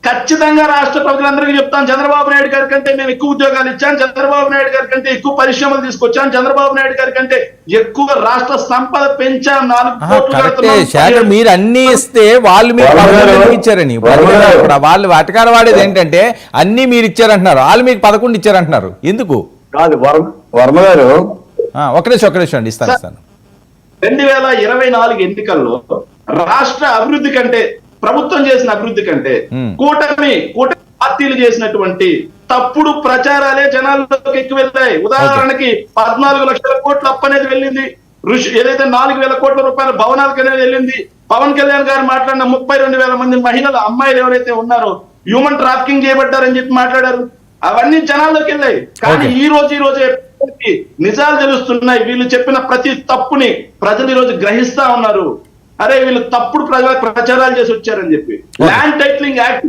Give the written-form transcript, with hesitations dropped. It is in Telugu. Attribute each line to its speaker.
Speaker 1: ఖచ్చితంగా రాష్ట్ర ప్రజలందరికీ చెప్తాను, చంద్రబాబు నాయుడు గారి కంటే మేము ఎక్కువ ఉద్యోగాలు ఇచ్చాను, చంద్రబాబు నాయుడు గారి కంటే ఎక్కువ పరిశ్రమలు తీసుకొచ్చాను, చంద్రబాబు నాయుడు గారి కంటే ఎక్కువ రాష్ట్ర సంపద పెంచాం, 4 కోట్లు కడుతున్నాం.
Speaker 2: మీరు అన్ని ఇస్తే వాళ్ళు మీకు ఇచ్చారని వాళ్ళు అటకాల వాడేది ఏంటంటే అన్ని మీరు ఇచ్చారంటున్నారు, వాళ్ళు మీకు 11 ఇచ్చారంటున్నారు. ఎందుకు
Speaker 3: కాదు వర్మ గారు,
Speaker 2: ఒక నిమిషం అండి, ఇస్తాను.
Speaker 1: 2024 ఎన్నికల్లో రాష్ట్ర అభివృద్ధి కంటే, ప్రభుత్వం చేసిన అభివృద్ధి కంటే కూటమి పార్టీలు చేసినటువంటి తప్పుడు ప్రచారాలే జనాల్లోకి ఎక్కువ వెళ్తాయి. ఉదాహరణకి 14 లక్షల కోట్ల అప్పు అనేది వెళ్ళింది, ఏదైతే 4,000 కోట్ల రూపాయల భవనాలకు అనేది వెళ్ళింది. పవన్ కళ్యాణ్ గారు మాట్లాడిన 32,000 మంది మహిళలు, అమ్మాయిలు ఎవరైతే ఉన్నారో హ్యూమన్ ట్రాఫికింగ్ చేయబడ్డారని చెప్పి మాట్లాడారు. అవన్నీ జనాల్లోకి వెళ్ళాయి. కానీ ఈ రోజే నిజాలు తెలుస్తున్నాయి. వీళ్ళు చెప్పిన ప్రతి తప్పుని ప్రజలు ఈ రోజు గ్రహిస్తా ఉన్నారు. అరే వీళ్ళు తప్పుడు ప్రచారాలు చేసి వచ్చారని చెప్పి. Land titling act